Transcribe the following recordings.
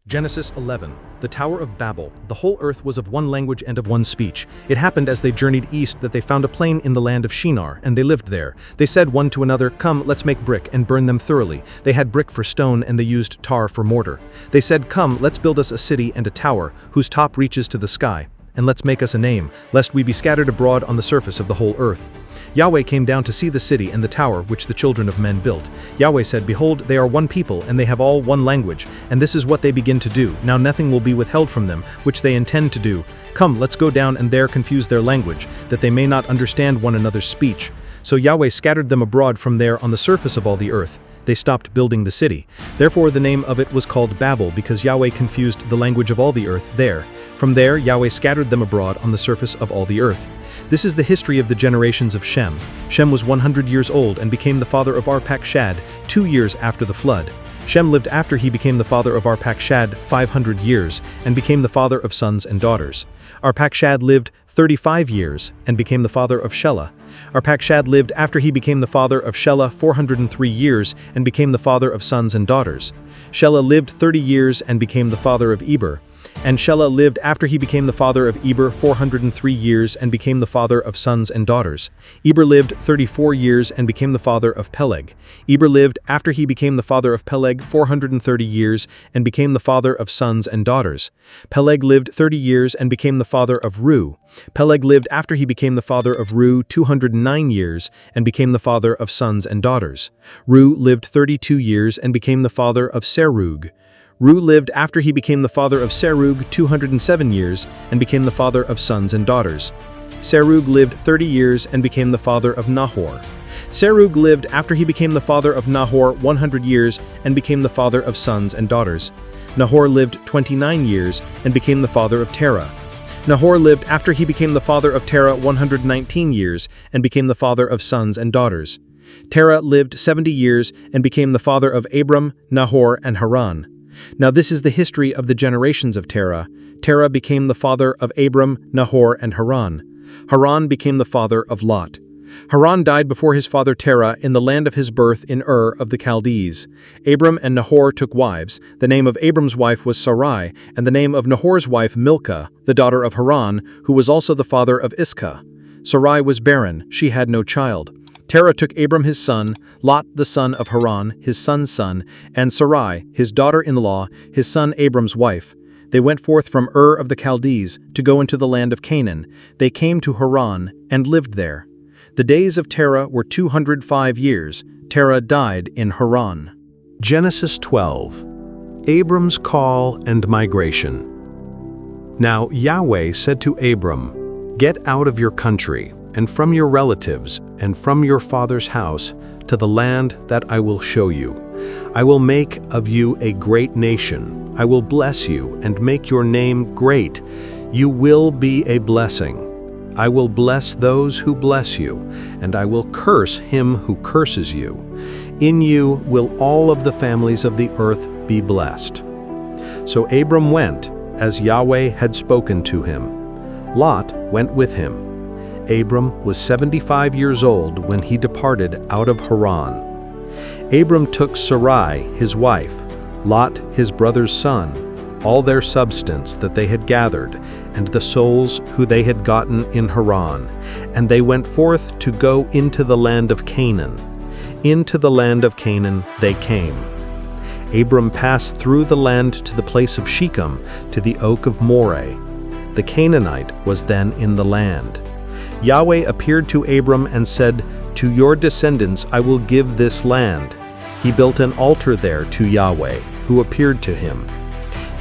Genesis 11. The Tower of Babel. The whole earth was of one language and of one speech. It happened as they journeyed east that they found a plain in the land of Shinar, and they lived there. They said one to another, "Come, let's make brick and burn them thoroughly." They had brick for stone, and they used tar for mortar. They said, "Come, let's build us a city and a tower, whose top reaches to the sky. And let's make us a name, lest we be scattered abroad on the surface of the whole earth." Yahweh came down to see the city and the tower which the children of men built. Yahweh said, "Behold, they are one people, and they have all one language, and this is what they begin to do. Now nothing will be withheld from them, which they intend to do. Come, let's go down and there confuse their language, that they may not understand one another's speech." So Yahweh scattered them abroad from there on the surface of all the earth. They stopped building the city. Therefore the name of it was called Babel, because Yahweh confused the language of all the earth there. From there Yahweh scattered them abroad on the surface of all the earth. This is the history of the generations of Shem. Shem was 100 years old and became the father of Arpachshad 2 years after the flood. Shem lived after he became the father of Arpachshad 500 years and became the father of sons and daughters. Arpachshad lived 35 years and became the father of Shelah. Arpachshad lived after he became the father of Shelah 403 years and became the father of sons and daughters. Shelah lived 30 years and became the father of Eber. And Shelah lived after he became the father of Eber 403 years and became the father of sons and daughters. Eber lived 34 years and became the father of Peleg. Eber lived after he became the father of Peleg 430 years and became the father of sons and daughters. Peleg lived 30 years and became the father of Reu. Peleg lived after he became the father of Reu 209 years and became the father of sons and daughters. Reu lived 32 years and became the father of Serug. Reu lived after he became the father of Serug 207 years and became the father of sons and daughters. Serug lived 30 years and became the father of Nahor. Serug lived after he became the father of Nahor 100 years and became the father of sons and daughters. Nahor lived 29 years and became the father of Terah. Nahor lived after he became the father of Terah 119 years and became the father of sons and daughters. Terah lived 70 years and became the father of Abram, Nahor, and Haran. Now this is the history of the generations of Terah. Terah became the father of Abram, Nahor, and Haran. Haran became the father of Lot. Haran died before his father Terah in the land of his birth in Ur of the Chaldees. Abram and Nahor took wives. The name of Abram's wife was Sarai, and the name of Nahor's wife Milcah, the daughter of Haran, who was also the father of Iscah. Sarai was barren, she had no child. Terah took Abram his son, Lot the son of Haran, his son's son, and Sarai, his daughter-in-law, his son Abram's wife. They went forth from Ur of the Chaldees to go into the land of Canaan. They came to Haran and lived there. The days of Terah were 205 years. Terah died in Haran. Genesis 12. Abram's call and migration. Now Yahweh said to Abram, "Get out of your country, and from your relatives, and from your father's house, to the land that I will show you. I will make of you a great nation. I will bless you and make your name great. You will be a blessing. I will bless those who bless you, and I will curse him who curses you. In you will all of the families of the earth be blessed." So Abram went, as Yahweh had spoken to him. Lot went with him. Abram was 75 years old when he departed out of Haran. Abram took Sarai, his wife, Lot, his brother's son, all their substance that they had gathered, and the souls who they had gotten in Haran, and they went forth to go into the land of Canaan. Into the land of Canaan they came. Abram passed through the land to the place of Shechem, to the oak of Moreh. The Canaanite was then in the land. Yahweh appeared to Abram and said, "To your descendants I will give this land." He built an altar there to Yahweh, who appeared to him.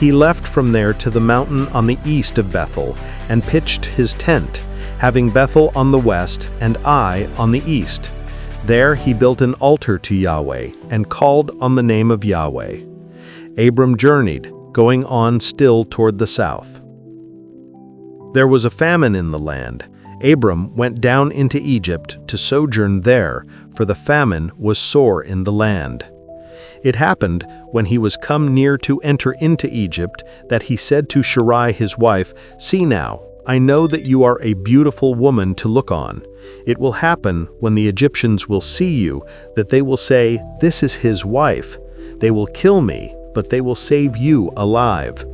He left from there to the mountain on the east of Bethel, and pitched his tent, having Bethel on the west and Ai on the east. There he built an altar to Yahweh, and called on the name of Yahweh. Abram journeyed, going on still toward the south. There was a famine in the land. Abram went down into Egypt to sojourn there, for the famine was sore in the land. It happened, when he was come near to enter into Egypt, that he said to Sarai his wife, "See now, I know that you are a beautiful woman to look on. It will happen, when the Egyptians will see you, that they will say, 'This is his wife.' They will kill me, but they will save you alive.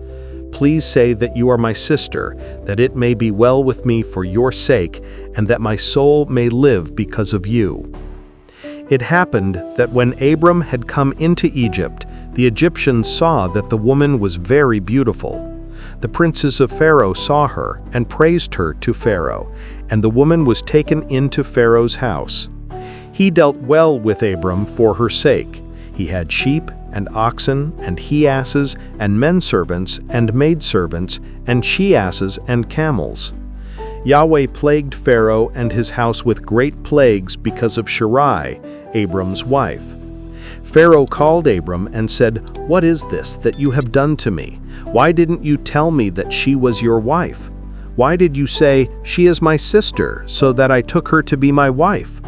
Please say that you are my sister, that it may be well with me for your sake, and that my soul may live because of you." It happened that when Abram had come into Egypt, the Egyptians saw that the woman was very beautiful. The princes of Pharaoh saw her and praised her to Pharaoh, and the woman was taken into Pharaoh's house. He dealt well with Abram for her sake. He had sheep and oxen and he-asses and men-servants and maidservants and she-asses and camels. Yahweh plagued Pharaoh and his house with great plagues because of Sarai, Abram's wife. Pharaoh called Abram and said, "What is this that you have done to me? Why didn't you tell me that she was your wife? Why did you say, 'She is my sister,' so that I took her to be my wife?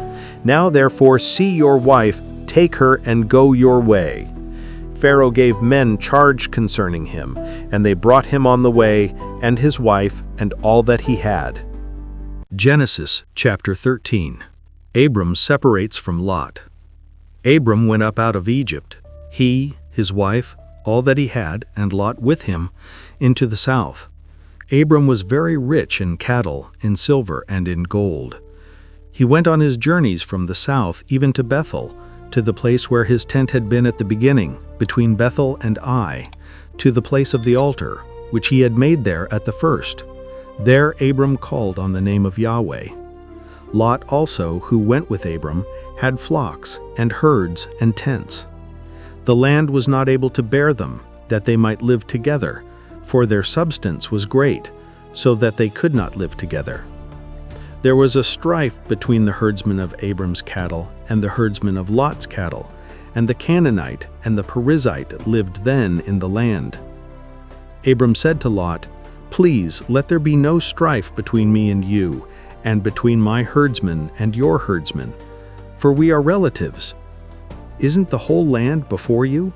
Now therefore see your wife, take her and go your way." Pharaoh gave men charge concerning him, and they brought him on the way, and his wife, and all that he had. Genesis chapter 13. Abram separates from Lot. Abram went up out of Egypt, he, his wife, all that he had, and Lot with him, into the south. Abram was very rich in cattle, in silver, and in gold. He went on his journeys from the south even to Bethel, to the place where his tent had been at the beginning, between Bethel and Ai, to the place of the altar, which he had made there at the first. There Abram called on the name of Yahweh. Lot also, who went with Abram, had flocks and herds and tents. The land was not able to bear them, that they might live together, for their substance was great, so that they could not live together. There was a strife between the herdsmen of Abram's cattle and the herdsmen of Lot's cattle, and the Canaanite and the Perizzite lived then in the land. Abram said to Lot, "Please let there be no strife between me and you, and between my herdsmen and your herdsmen, for we are relatives. Isn't the whole land before you?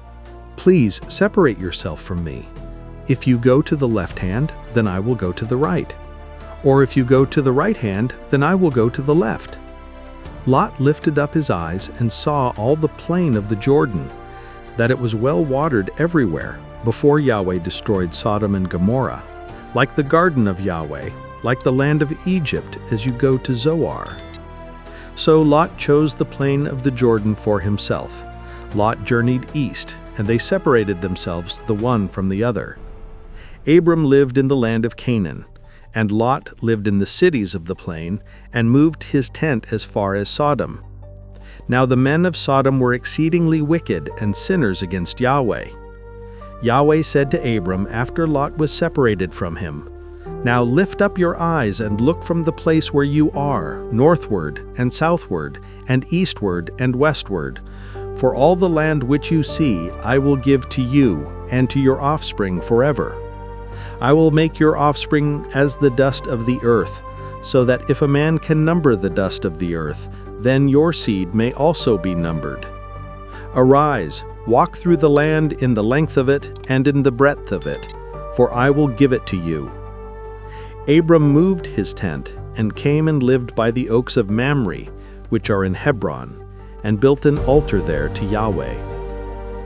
Please separate yourself from me. If you go to the left hand, then I will go to the right. Or if you go to the right hand, then I will go to the left." Lot lifted up his eyes and saw all the plain of the Jordan, that it was well watered everywhere, before Yahweh destroyed Sodom and Gomorrah, like the garden of Yahweh, like the land of Egypt as you go to Zoar. So Lot chose the plain of the Jordan for himself. Lot journeyed east, and they separated themselves the one from the other. Abram lived in the land of Canaan, and Lot lived in the cities of the plain, and moved his tent as far as Sodom. Now the men of Sodom were exceedingly wicked and sinners against Yahweh. Yahweh said to Abram after Lot was separated from him, "Now lift up your eyes and look from the place where you are, northward and southward, and eastward and westward. For all the land which you see I will give to you and to your offspring forever. I will make your offspring as the dust of the earth, so that if a man can number the dust of the earth, then your seed may also be numbered. Arise, walk through the land in the length of it and in the breadth of it, for I will give it to you." Abram moved his tent and came and lived by the oaks of Mamre, which are in Hebron, and built an altar there to Yahweh.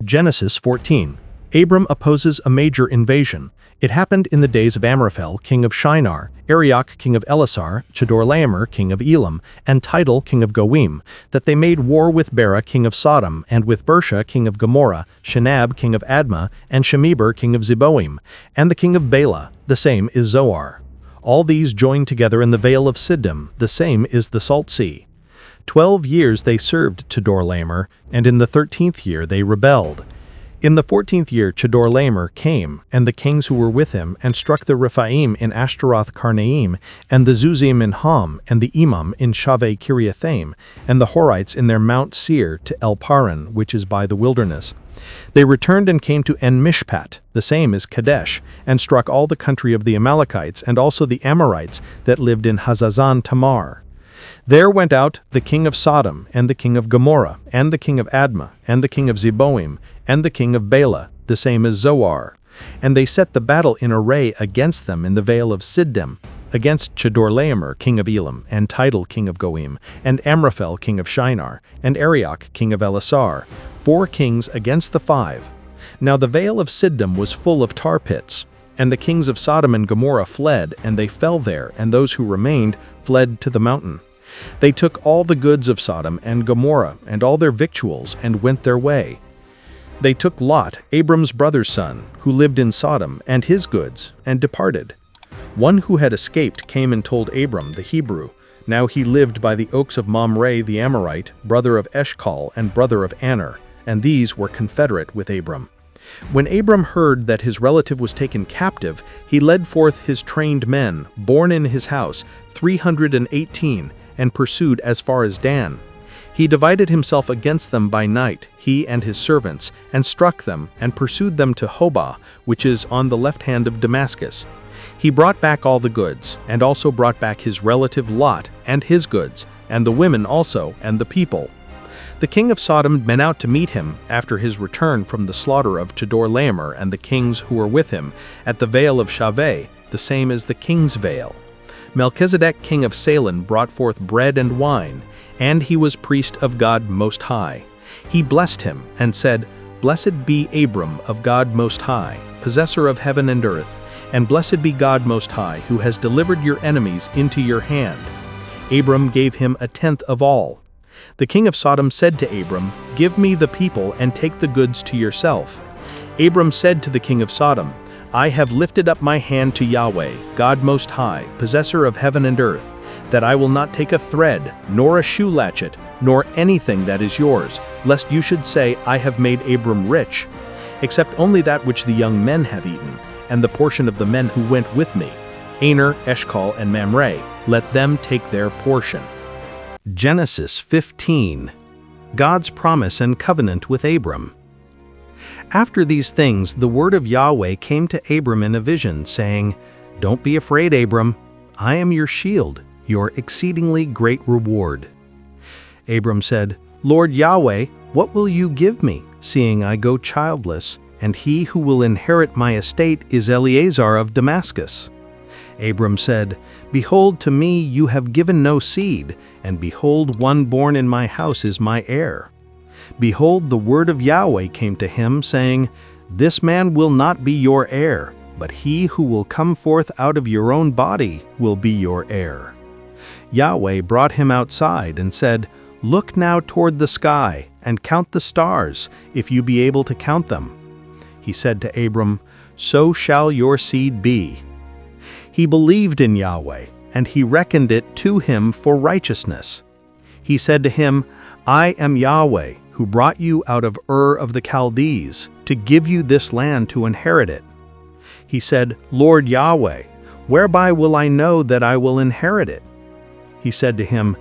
Genesis 14. Abram opposes a major invasion. It happened in the days of Amraphel, king of Shinar, Arioch, king of Elasar, Chedorlaomer, king of Elam, and Tidal, king of Goim, that they made war with Bera, king of Sodom, and with Bersha, king of Gomorrah, Shenab, king of Admah, and Shemeber, king of Zeboim, and the king of Bela, the same is Zoar. All these joined together in the vale of Siddim, the same is the Salt Sea. 12 years they served Chedorlaomer, and in the 13th year they rebelled. In the 14th year Chedorlaomer came, and the kings who were with him, and struck the Rephaim in Ashtaroth Karnaim, and the Zuzim in Ham, and the Imam in Shaveh Kiriathaim, and the Horites in their Mount Seir to El Paran, which is by the wilderness. They returned and came to En-Mishpat, the same is Kadesh, and struck all the country of the Amalekites, and also the Amorites that lived in Hazazon Tamar. There went out the king of Sodom, and the king of Gomorrah, and the king of Admah, and the king of Zeboim, and the king of Bela, the same as Zoar. And they set the battle in array against them in the vale of Siddim, against Chedorlaomer, king of Elam, and Tidal, king of Goim, and Amraphel, king of Shinar, and Arioch, king of Elasar, 4 kings against the 5. Now the vale of Sodom was full of tar pits, and the kings of Sodom and Gomorrah fled, and they fell there, and those who remained fled to the mountain. They took all the goods of Sodom and Gomorrah, and all their victuals, and went their way. They took Lot, Abram's brother's son, who lived in Sodom, and his goods, and departed. One who had escaped came and told Abram, the Hebrew. Now he lived by the oaks of Mamre the Amorite, brother of Eshcol and brother of Aner, and these were confederate with Abram. When Abram heard that his relative was taken captive, he led forth his trained men, born in his house, 318, and pursued as far as Dan. He divided himself against them by night, he and his servants, and struck them, and pursued them to Hobah, which is on the left hand of Damascus. He brought back all the goods, and also brought back his relative Lot, and his goods, and the women also, and the people. The king of Sodom went out to meet him, after his return from the slaughter of Chedorlaomer and the kings who were with him, at the vale of Shaveh, the same as the king's vale. Melchizedek king of Salem brought forth bread and wine, and he was priest of God Most High. He blessed him, and said, Blessed be Abram of God Most High, possessor of heaven and earth, and blessed be God Most High, who has delivered your enemies into your hand. Abram gave him a tenth of all. The king of Sodom said to Abram, Give me the people, and take the goods to yourself. Abram said to the king of Sodom, I have lifted up my hand to Yahweh, God Most High, possessor of heaven and earth, that I will not take a thread, nor a shoe latchet, nor anything that is yours, lest you should say, I have made Abram rich, except only that which the young men have eaten, and the portion of the men who went with me, Aner, Eshcol, and Mamre, let them take their portion. Genesis 15. God's promise and covenant with Abram. After these things, the word of Yahweh came to Abram in a vision, saying, Don't be afraid, Abram. I am your shield, your exceedingly great reward. Abram said, Lord Yahweh, what will you give me, seeing I go childless, and he who will inherit my estate is Eleazar of Damascus? Abram said, Behold, to me you have given no seed, and behold, one born in my house is my heir. Behold, the word of Yahweh came to him, saying, This man will not be your heir, but he who will come forth out of your own body will be your heir. Yahweh brought him outside and said, Look now toward the sky, and count the stars, if you be able to count them. He said to Abram, So shall your seed be. He believed in Yahweh, and he reckoned it to him for righteousness. He said to him, I am Yahweh, who brought you out of Ur of the Chaldees, to give you this land to inherit it. He said, Lord Yahweh, whereby will I know that I will inherit it? He said to him,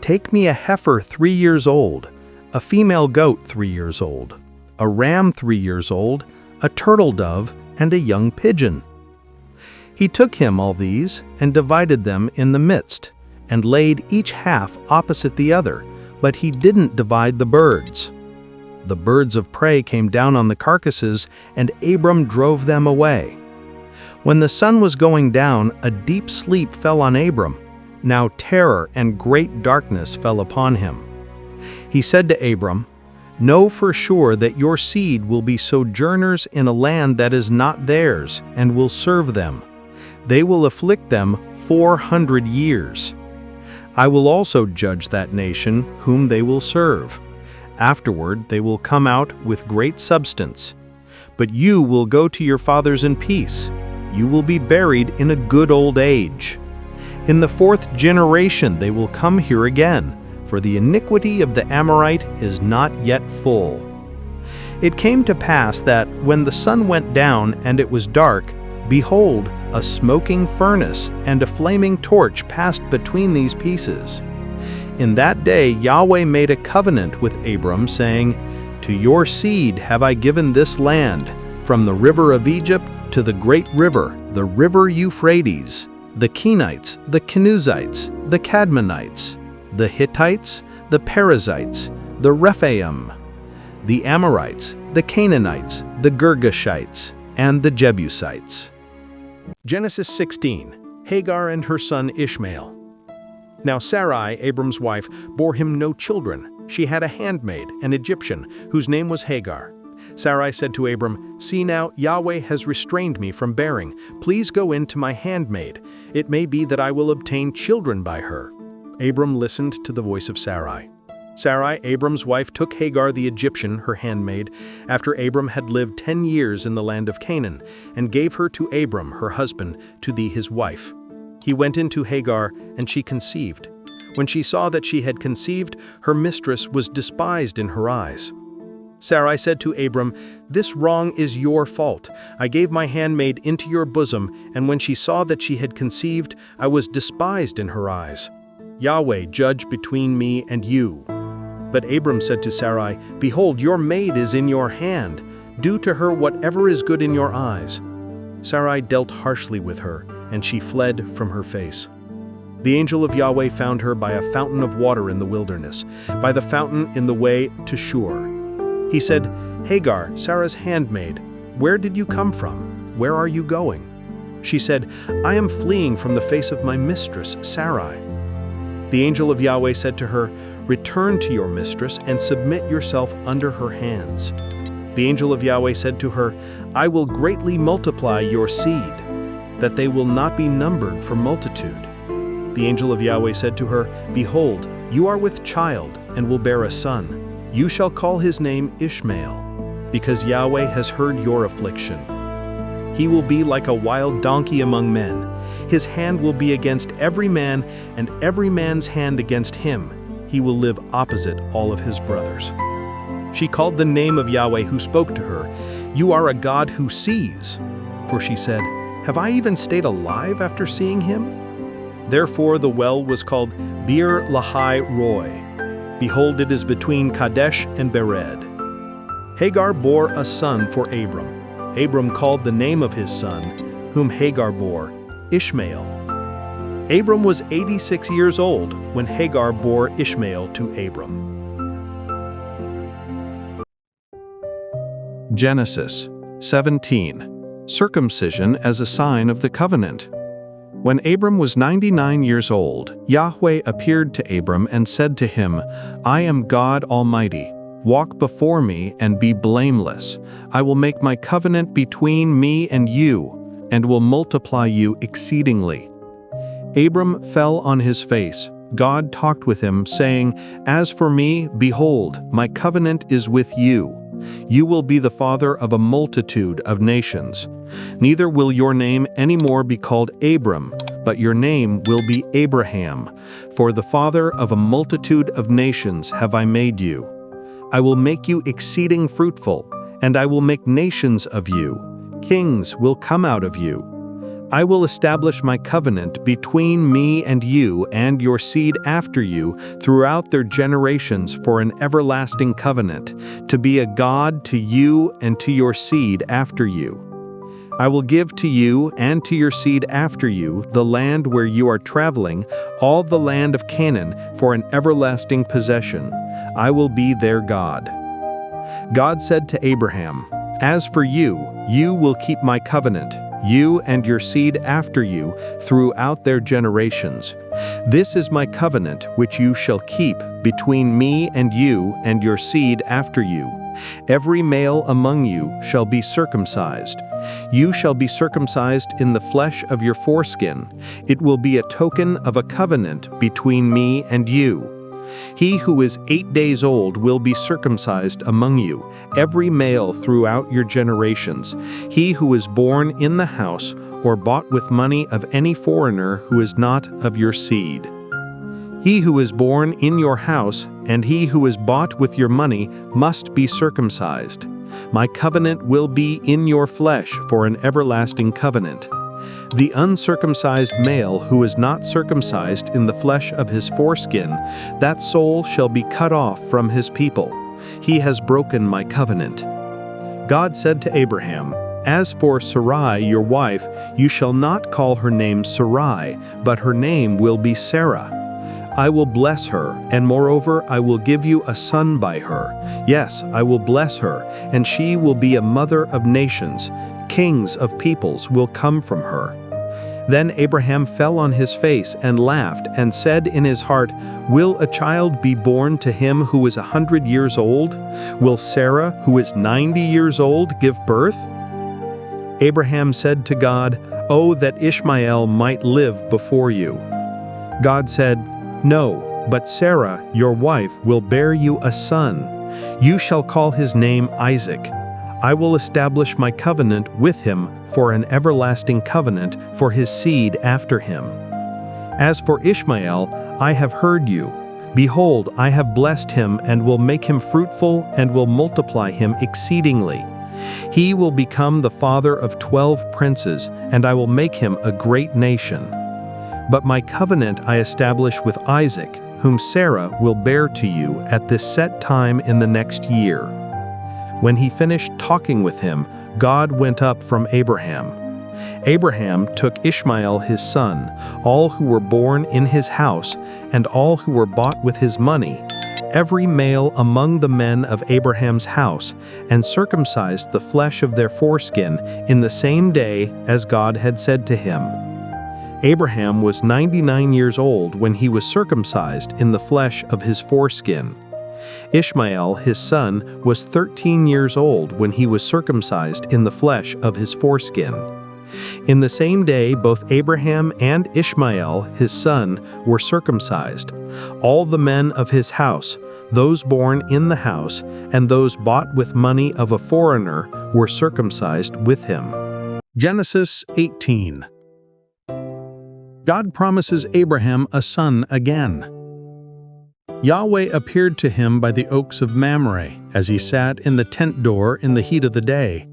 Take me a heifer 3 years old, a female goat 3 years old, a ram 3 years old, a turtle dove, and a young pigeon. He took him all these, and divided them in the midst, and laid each half opposite the other, but he didn't divide the birds. The birds of prey came down on the carcasses, and Abram drove them away. When the sun was going down, a deep sleep fell on Abram. Now terror and great darkness fell upon him. He said to Abram, Know for sure that your seed will be sojourners in a land that is not theirs, and will serve them. They will afflict them 400 years. I will also judge that nation whom they will serve. Afterward they will come out with great substance. But you will go to your fathers in peace. You will be buried in a good old age. In the 4th generation they will come here again, for the iniquity of the Amorite is not yet full. It came to pass that, when the sun went down and it was dark, behold, a smoking furnace and a flaming torch passed between these pieces. In that day Yahweh made a covenant with Abram, saying, To your seed have I given this land, from the river of Egypt to the great river, the river Euphrates, the Kenites, the Kenuzzites, the Cadmonites, the Hittites, the Perizzites, the Rephaim, the Amorites, the Canaanites, the Girgashites, and the Jebusites. Genesis 16. Hagar and her son Ishmael. Now Sarai, Abram's wife, bore him no children. She had a handmaid, an Egyptian, whose name was Hagar. Sarai said to Abram, "See now, Yahweh has restrained me from bearing. Please go in to my handmaid. It may be that I will obtain children by her." Abram listened to the voice of Sarai. Sarai, Abram's wife, took Hagar the Egyptian, her handmaid, after Abram had lived 10 years in the land of Canaan, and gave her to Abram, her husband, to be his wife. He went in to Hagar, and she conceived. When she saw that she had conceived, her mistress was despised in her eyes. Sarai said to Abram, "This wrong is your fault. I gave my handmaid into your bosom, and when she saw that she had conceived, I was despised in her eyes. Yahweh, judge between me and you." But Abram said to Sarai, "Behold, your maid is in your hand. Do to her whatever is good in your eyes." Sarai dealt harshly with her, and she fled from her face. The angel of Yahweh found her by a fountain of water in the wilderness, by the fountain in the way to Shur. He said, "Hagar, Sarah's handmaid, where did you come from? Where are you going?" She said, "I am fleeing from the face of my mistress, Sarai." The angel of Yahweh said to her, "Return to your mistress and submit yourself under her hands." The angel of Yahweh said to her, "I will greatly multiply your seed, that they will not be numbered for multitude." The angel of Yahweh said to her, "Behold, you are with child and will bear a son. You shall call his name Ishmael, because Yahweh has heard your affliction. He will be like a wild donkey among men. His hand will be against every man, and every man's hand against him. He will live opposite all of his brothers." She called the name of Yahweh who spoke to her, "You are a God who sees." For she said, "Have I even stayed alive after seeing him?" Therefore the well was called Bir Lahai Roi. Behold, it is between Kadesh and Bered. Hagar bore a son for Abram. Abram called the name of his son, whom Hagar bore, Ishmael. Abram was 86 years old when Hagar bore Ishmael to Abram. Genesis 17. Circumcision as a sign of the covenant. When Abram was 99 years old, Yahweh appeared to Abram and said to him, "I am God Almighty. Walk before me and be blameless. I will make my covenant between me and you, and will multiply you exceedingly." Abram fell on his face. God talked with him, saying, "As for me, behold, my covenant is with you. You will be the father of a multitude of nations. Neither will your name any more be called Abram, but your name will be Abraham, for the father of a multitude of nations have I made you. I will make you exceeding fruitful, and I will make nations of you. Kings will come out of you. I will establish my covenant between me and you and your seed after you throughout their generations for an everlasting covenant, to be a God to you and to your seed after you. I will give to you and to your seed after you the land where you are traveling, all the land of Canaan, for an everlasting possession. I will be their God." God said to Abraham, "As for you, you will keep my covenant, you and your seed after you, throughout their generations. This is my covenant which you shall keep between me and you and your seed after you. Every male among you shall be circumcised. You shall be circumcised in the flesh of your foreskin. It will be a token of a covenant between me and you. He who is 8 days old will be circumcised among you, every male throughout your generations. He who is born in the house or bought with money of any foreigner who is not of your seed. He who is born in your house and he who is bought with your money must be circumcised. My covenant will be in your flesh for an everlasting covenant. The uncircumcised male who is not circumcised in the flesh of his foreskin, that soul shall be cut off from his people. He has broken my covenant." God said to Abraham, "As for Sarai, your wife, you shall not call her name Sarai, but her name will be Sarah. I will bless her, and moreover I will give you a son by her. Yes, I will bless her, and she will be a mother of nations. Kings of peoples will come from her. Then Abraham fell on his face and laughed, and said in his heart, "Will a child be born to him who is 100 years old? Will Sarah, who is 90 years old, give birth?" Abraham said to God, "Oh, that Ishmael might live before you." God said, "No, but Sarah, your wife, will bear you a son. You shall call his name Isaac. I will establish my covenant with him for an everlasting covenant for his seed after him. As for Ishmael, I have heard you. Behold, I have blessed him and will make him fruitful and will multiply him exceedingly. He will become the father of 12 princes, and I will make him a great nation. But my covenant I establish with Isaac, whom Sarah will bear to you at this set time in the next year." When he finished talking with him, God went up from Abraham. Abraham took Ishmael his son, all who were born in his house, and all who were bought with his money, every male among the men of Abraham's house, and circumcised the flesh of their foreskin in the same day as God had said to him. Abraham was 99 years old when he was circumcised in the flesh of his foreskin. Ishmael, his son, was 13 years old when he was circumcised in the flesh of his foreskin. In the same day, both Abraham and Ishmael, his son, were circumcised. All the men of his house, those born in the house, and those bought with money of a foreigner, were circumcised with him. Genesis 18. God promises Abraham a son again. Yahweh appeared to him by the oaks of Mamre, as he sat in the tent door in the heat of the day.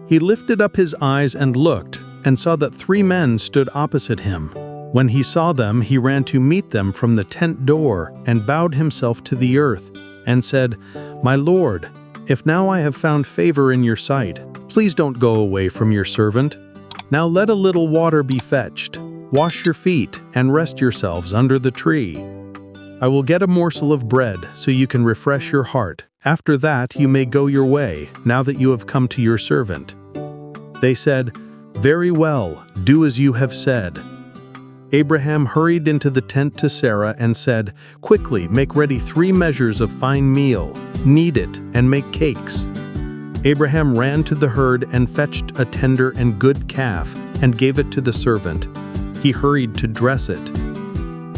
He lifted up his eyes and looked, and saw that 3 men stood opposite him. When he saw them, he ran to meet them from the tent door, and bowed himself to the earth, and said, "My Lord, if now I have found favor in your sight, please don't go away from your servant. Now let a little water be fetched. Wash your feet, and rest yourselves under the tree. I will get a morsel of bread, so you can refresh your heart. After that you may go your way, now that you have come to your servant." They said, "Very well, do as you have said." Abraham hurried into the tent to Sarah and said, "Quickly, make ready 3 measures of fine meal, knead it, and make cakes." Abraham ran to the herd and fetched a tender and good calf, and gave it to the servant. He hurried to dress it.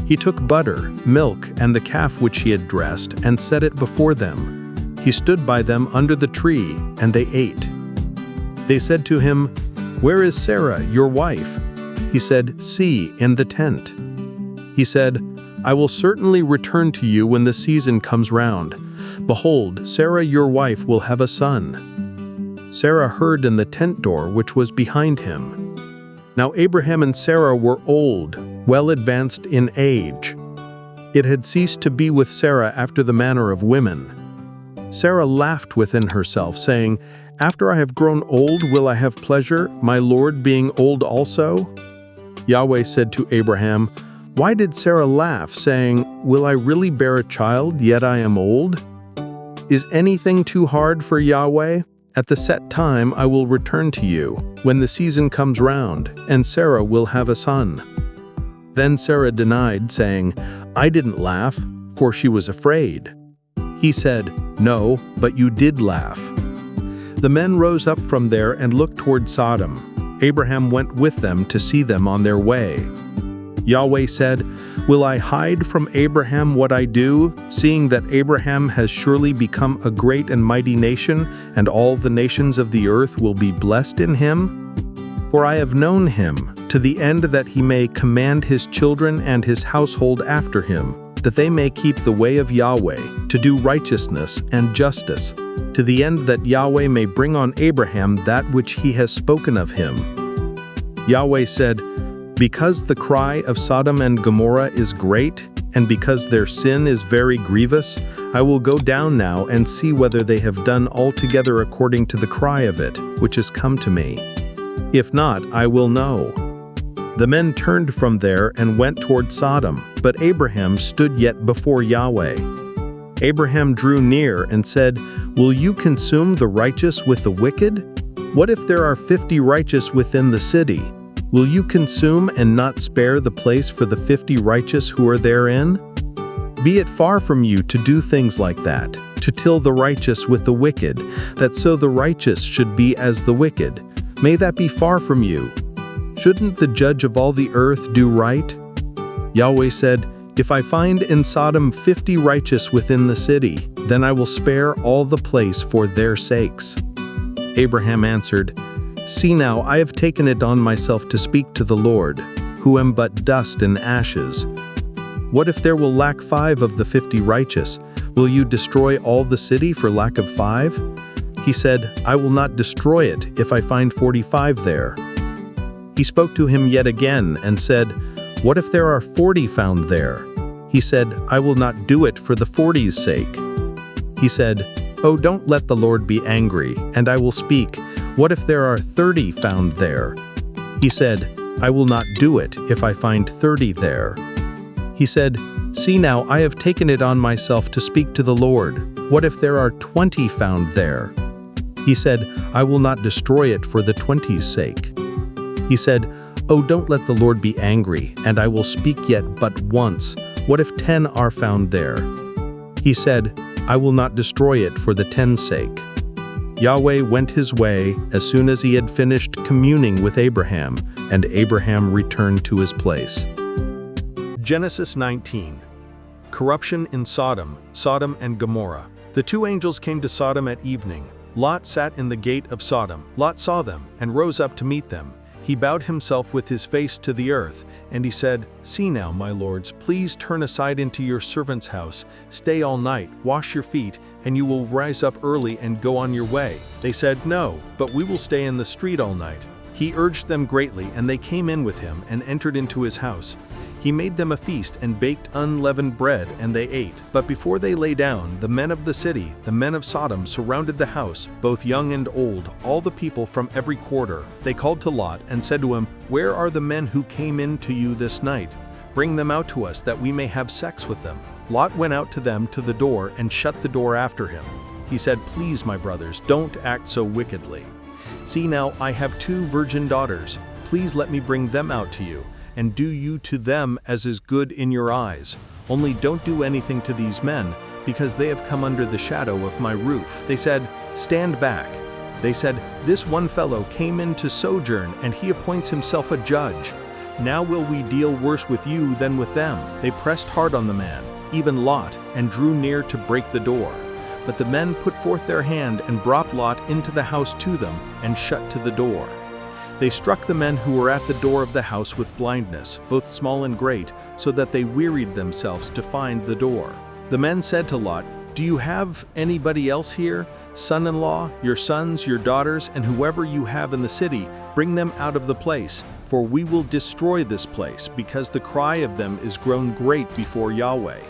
He took butter, milk, and the calf which he had dressed, and set it before them. He stood by them under the tree, and they ate. They said to him, "Where is Sarah, your wife?" He said, "See, in the tent." He said, "I will certainly return to you when the season comes round. Behold, Sarah your wife will have a son." Sarah heard in the tent door which was behind him. Now Abraham and Sarah were old, well advanced in age. It had ceased to be with Sarah after the manner of women. Sarah laughed within herself, saying, "After I have grown old, will I have pleasure, my Lord being old also?" Yahweh said to Abraham, "Why did Sarah laugh, saying, 'Will I really bear a child, yet I am old?' Is anything too hard for Yahweh? At the set time I will return to you, when the season comes round, and Sarah will have a son." Then Sarah denied, saying, "I didn't laugh," for she was afraid. He said, "No, but you did laugh." The men rose up from there and looked toward Sodom. Abraham went with them to see them on their way. Yahweh said, "Will I hide from Abraham what I do, seeing that Abraham has surely become a great and mighty nation, and all the nations of the earth will be blessed in him? For I have known him, to the end that he may command his children and his household after him, that they may keep the way of Yahweh, to do righteousness and justice, to the end that Yahweh may bring on Abraham that which he has spoken of him." Yahweh said, "Because the cry of Sodom and Gomorrah is great, and because their sin is very grievous, I will go down now and see whether they have done altogether according to the cry of it, which has come to me. If not, I will know." The men turned from there and went toward Sodom, but Abraham stood yet before Yahweh. Abraham drew near and said, "Will you consume the righteous with the wicked? What if there are 50 righteous within the city? Will you consume and not spare the place for the 50 righteous who are therein? Be it far from you to do things like that, to till the righteous with the wicked, that so the righteous should be as the wicked. May that be far from you. Shouldn't the judge of all the earth do right? Yahweh said, If I find in Sodom 50 righteous within the city, then I will spare all the place for their sakes. Abraham answered, See now, I have taken it on myself to speak to the Lord, who am but dust and ashes. What if there will lack 5 of the 50 righteous? Will you destroy all the city for lack of 5? He said, I will not destroy it if I find 45 there. He spoke to him yet again and said, What if there are 40 found there? He said, I will not do it for the 40's sake. He said, Oh, don't let the Lord be angry, and I will speak. What if there are 30 found there? He said, I will not do it if I find 30 there. He said, See now, I have taken it on myself to speak to the Lord. What if there are 20 found there? He said, I will not destroy it for the 20's sake. He said, Oh, don't let the Lord be angry, and I will speak yet but once. What if 10 are found there? He said, I will not destroy it for the 10's sake. Yahweh went his way as soon as he had finished communing with Abraham, and Abraham returned to his place. Genesis 19. Corruption in Sodom, Sodom and Gomorrah. The 2 angels came to Sodom at evening. Lot sat in the gate of Sodom. Lot saw them and rose up to meet them. He bowed himself with his face to the earth, and he said, See now, my lords, please turn aside into your servant's house. Stay all night, wash your feet, and you will rise up early and go on your way. They said, No, but we will stay in the street all night. He urged them greatly, and they came in with him and entered into his house. He made them a feast and baked unleavened bread, and they ate. But before they lay down, the men of the city, the men of Sodom, surrounded the house, both young and old, all the people from every quarter. They called to Lot and said to him, Where are the men who came in to you this night? Bring them out to us, that we may have sex with them. Lot went out to them to the door and shut the door after him. He said, Please, my brothers, don't act so wickedly. See now, I have 2 virgin daughters. Please let me bring them out to you, and do you to them as is good in your eyes. Only don't do anything to these men, because they have come under the shadow of my roof. They said, Stand back. They said, This one fellow came in to sojourn, and he appoints himself a judge. Now will we deal worse with you than with them? They pressed hard on the man, even Lot, and drew near to break the door. But the men put forth their hand and brought Lot into the house to them, and shut to the door. They struck the men who were at the door of the house with blindness, both small and great, so that they wearied themselves to find the door. The men said to Lot, Do you have anybody else here? Son-in-law, your sons, your daughters, and whoever you have in the city, bring them out of the place, for we will destroy this place, because the cry of them is grown great before Yahweh.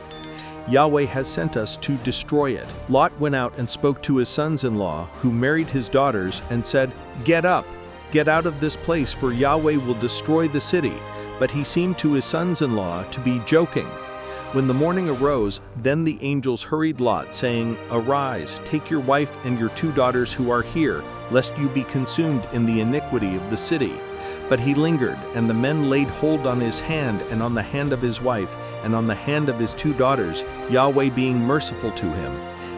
Yahweh has sent us to destroy it. Lot went out and spoke to his sons-in-law, who married his daughters, and said, Get up, get out of this place, for Yahweh will destroy the city. But he seemed to his sons-in-law to be joking. When the morning arose, then the angels hurried Lot, saying, Arise, take your wife and your 2 daughters who are here, lest you be consumed in the iniquity of the city. But he lingered, and the men laid hold on his hand and on the hand of his wife, and on the hand of his 2 daughters, Yahweh being merciful to him.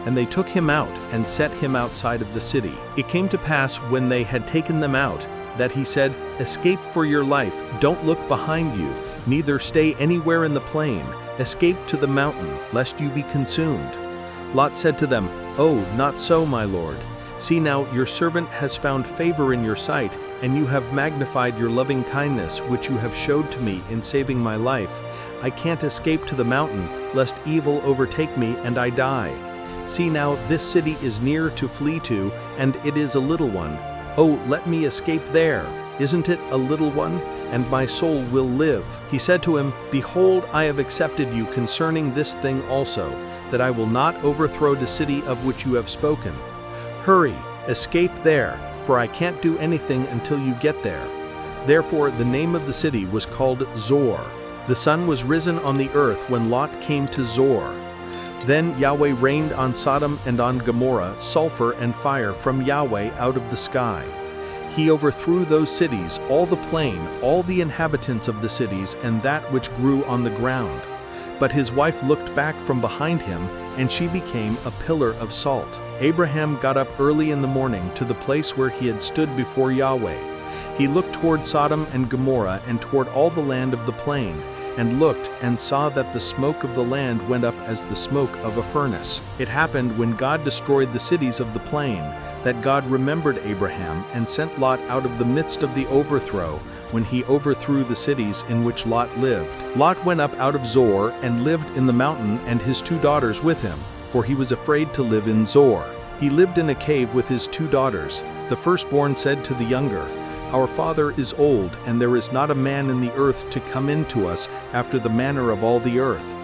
And they took him out and set him outside of the city. It came to pass, when they had taken them out, that he said, Escape for your life, don't look behind you, neither stay anywhere in the plain. Escape to the mountain, lest you be consumed. Lot said to them, Oh, not so, my lord. See now, your servant has found favor in your sight, and you have magnified your loving kindness, which you have showed to me in saving my life. I can't escape to the mountain, lest evil overtake me and I die. See now, this city is near to flee to, and it is a little one. Oh, let me escape there. Isn't it a little one? And my soul will live. He said to him, Behold, I have accepted you concerning this thing also, that I will not overthrow the city of which you have spoken. Hurry, escape there, for I can't do anything until you get there. Therefore the name of the city was called Zor. The sun was risen on the earth when Lot came to Zor. Then Yahweh rained on Sodom and on Gomorrah sulfur and fire from Yahweh out of the sky. He overthrew those cities, all the plain, all the inhabitants of the cities, and that which grew on the ground. But his wife looked back from behind him, and she became a pillar of salt. Abraham got up early in the morning to the place where he had stood before Yahweh. He looked toward Sodom and Gomorrah and toward all the land of the plain, and looked and saw that the smoke of the land went up as the smoke of a furnace. It happened when God destroyed the cities of the plain, that God remembered Abraham and sent Lot out of the midst of the overthrow, when he overthrew the cities in which Lot lived. Lot went up out of Zoar and lived in the mountain, and his 2 daughters with him, for he was afraid to live in Zoar. He lived in a cave with his 2 daughters. The firstborn said to the younger, "Our father is old, and there is not a man in the earth to come in to us after the manner of all the earth.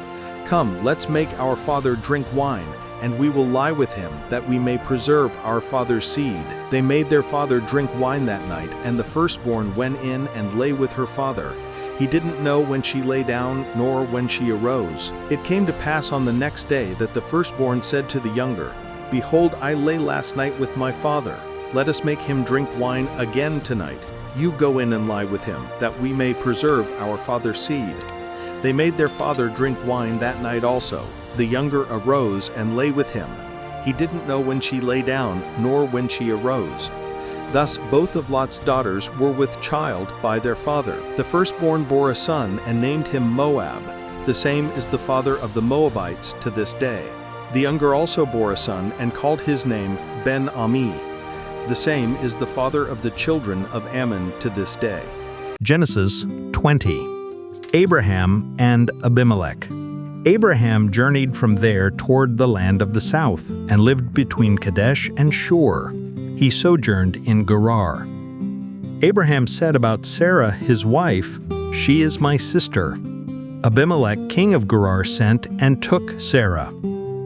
Come, let's make our father drink wine, and we will lie with him, that we may preserve our father's seed." They made their father drink wine that night, and the firstborn went in and lay with her father. He didn't know when she lay down, nor when she arose. It came to pass on the next day that the firstborn said to the younger, "Behold, I lay last night with my father. Let us make him drink wine again tonight. You go in and lie with him, that we may preserve our father's seed." They made their father drink wine that night also. The younger arose and lay with him. He didn't know when she lay down, nor when she arose. Thus both of Lot's daughters were with child by their father. The firstborn bore a son and named him Moab. The same is the father of the Moabites to this day. The younger also bore a son and called his name Ben-Ami. The same is the father of the children of Ammon to this day. Genesis 20. Abraham and Abimelech. Abraham journeyed from there toward the land of the south, and lived between Kadesh and Shur. He sojourned in Gerar. Abraham said about Sarah his wife, "She is my sister." Abimelech king of Gerar sent and took Sarah.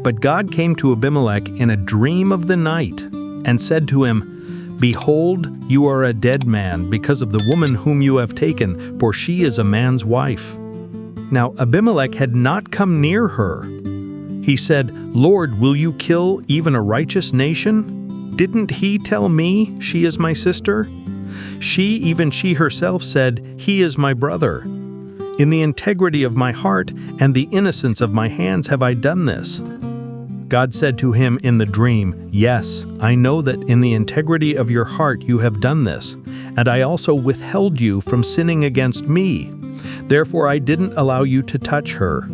But God came to Abimelech in a dream of the night, and said to him, "Behold, you are a dead man because of the woman whom you have taken, for she is a man's wife." Now Abimelech had not come near her. He said, "Lord, will you kill even a righteous nation? Didn't he tell me she is my sister?" Even she herself said, "He is my brother. In the integrity of my heart and the innocence of my hands have I done this." God said to him in the dream, "Yes, I know that in the integrity of your heart you have done this, and I also withheld you from sinning against me. Therefore I didn't allow you to touch her.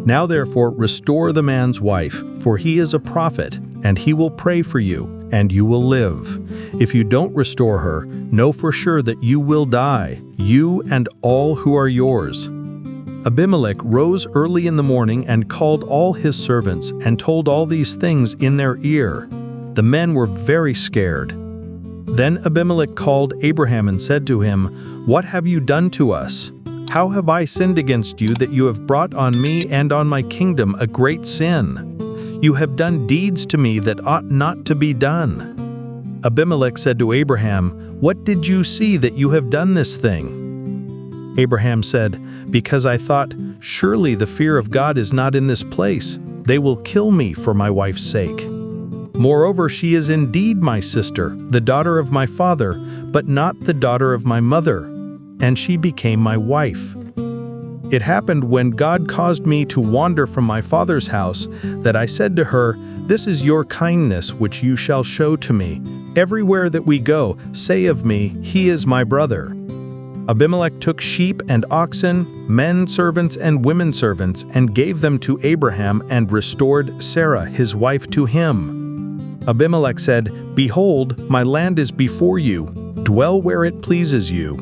Now therefore restore the man's wife, for he is a prophet, and he will pray for you, and you will live. If you don't restore her, know for sure that you will die, you and all who are yours." Abimelech rose early in the morning and called all his servants and told all these things in their ear. The men were very scared. Then Abimelech called Abraham and said to him, "What have you done to us? How have I sinned against you that you have brought on me and on my kingdom a great sin? You have done deeds to me that ought not to be done." Abimelech said to Abraham, "What did you see that you have done this thing?" Abraham said, "Because I thought, surely the fear of God is not in this place. They will kill me for my wife's sake. Moreover, she is indeed my sister, the daughter of my father, but not the daughter of my mother, and she became my wife. It happened when God caused me to wander from my father's house, that I said to her, 'This is your kindness which you shall show to me. Everywhere that we go, say of me, he is my brother.' Abimelech took sheep and oxen, men servants and women servants, and gave them to Abraham and restored Sarah his wife to him. Abimelech said, 'Behold, my land is before you. Dwell where it pleases you.'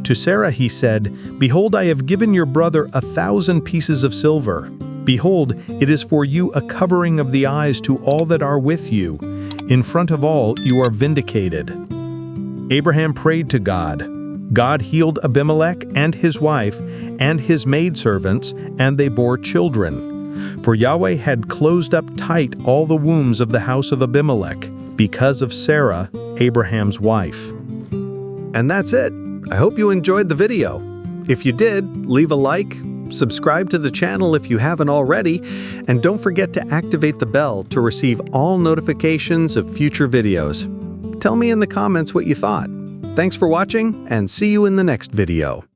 To Sarah he said, 'Behold, I have given your brother 1,000 pieces of silver. Behold, it is for you a covering of the eyes to all that are with you. In front of all you are vindicated.' Abraham prayed to God. God healed Abimelech and his wife and his maidservants, and they bore children. For Yahweh had closed up tight all the wombs of the house of Abimelech, because of Sarah, Abraham's wife." And that's it. I hope you enjoyed the video. If you did, leave a like, subscribe to the channel if you haven't already, and don't forget to activate the bell to receive all notifications of future videos. Tell me in the comments what you thought. Thanks for watching, and see you in the next video.